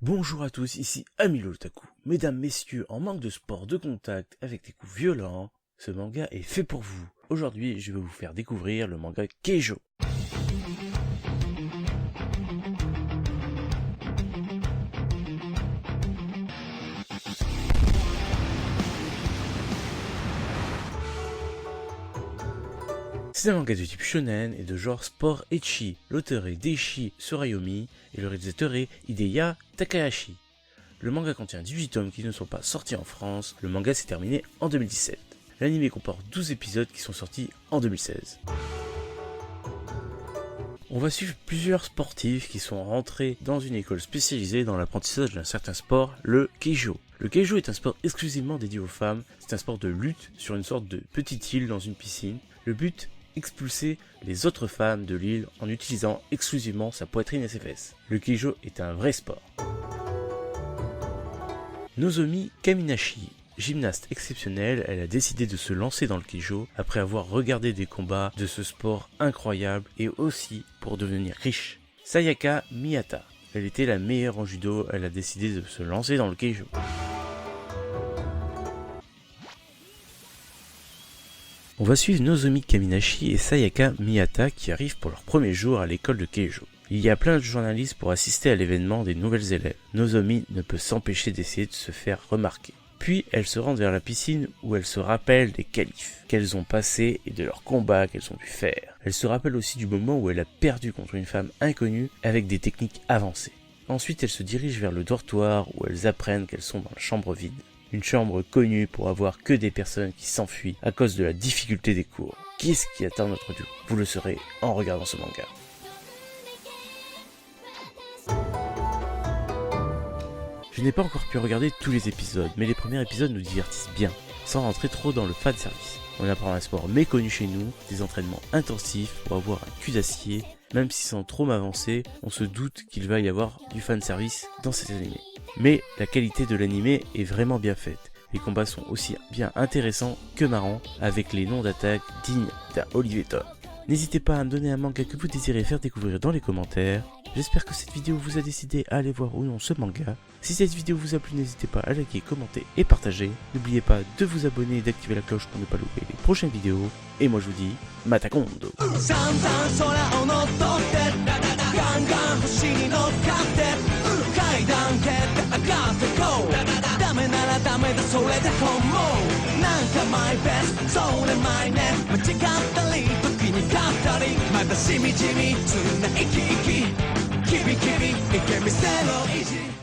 Bonjour à tous, ici Amilo Otaku. Mesdames, messieurs, en manque de sport de contact avec des coups violents, ce manga est fait pour vous. Aujourd'hui, je vais vous faire découvrir le manga Keijo. C'est un manga de type shonen et de genre sport ecchi. L'auteur est Daichi Tsurayumi et le réalisateur est Hideya Takahashi. Le manga contient 18 tomes qui ne sont pas sortis en France. Le manga s'est terminé en 2017. L'anime comporte 12 épisodes qui sont sortis en 2016. On va suivre plusieurs sportifs qui sont rentrés dans une école spécialisée dans l'apprentissage d'un certain sport, le Keijo. Le Keijo est un sport exclusivement dédié aux femmes. C'est un sport de lutte sur une sorte de petite île dans une piscine. Le but, expulser les autres femmes de l'île en utilisant exclusivement sa poitrine et ses fesses. Le Keijo est un vrai sport. Nozomi Kaminashi, gymnaste exceptionnelle, elle a décidé de se lancer dans le Keijo après avoir regardé des combats de ce sport incroyable et aussi pour devenir riche. Sayaka Miyata, elle était la meilleure en judo, elle a décidé de se lancer dans le Keijo. On va suivre Nozomi Kaminashi et Sayaka Miyata qui arrivent pour leur premier jour à l'école de Keijo. Il y a plein de journalistes pour assister à l'événement des nouvelles élèves. Nozomi ne peut s'empêcher d'essayer de se faire remarquer. Puis elles se rendent vers la piscine où elles se rappellent des qualifs qu'elles ont passés et de leurs combats qu'elles ont pu faire. Elle se rappelle aussi du moment où elle a perdu contre une femme inconnue avec des techniques avancées. Ensuite elles se dirigent vers le dortoir où elles apprennent qu'elles sont dans la chambre vide. Une chambre connue pour avoir que des personnes qui s'enfuient à cause de la difficulté des cours. Qu'est-ce qui attend notre duo? Vous le saurez en regardant ce manga. Je n'ai pas encore pu regarder tous les épisodes, mais les premiers épisodes nous divertissent bien, sans rentrer trop dans le fanservice. On apprend un sport méconnu chez nous, des entraînements intensifs pour avoir un cul d'acier, même si sans trop m'avancer, on se doute qu'il va y avoir du fanservice dans cet animé. Mais la qualité de l'animé est vraiment bien faite. Les combats sont aussi bien intéressants que marrants, avec les noms d'attaque dignes d'un Olivier Tom. N'hésitez pas à me donner un manga que vous désirez faire découvrir dans les commentaires. J'espère que cette vidéo vous a décidé à aller voir ou non ce manga. Si cette vidéo vous a plu, n'hésitez pas à liker, commenter et partager. N'oubliez pas de vous abonner et d'activer la cloche pour ne pas louper les prochaines vidéos. Et moi je vous dis, Mata Kondo. Kibi kibi, it can be settled easy.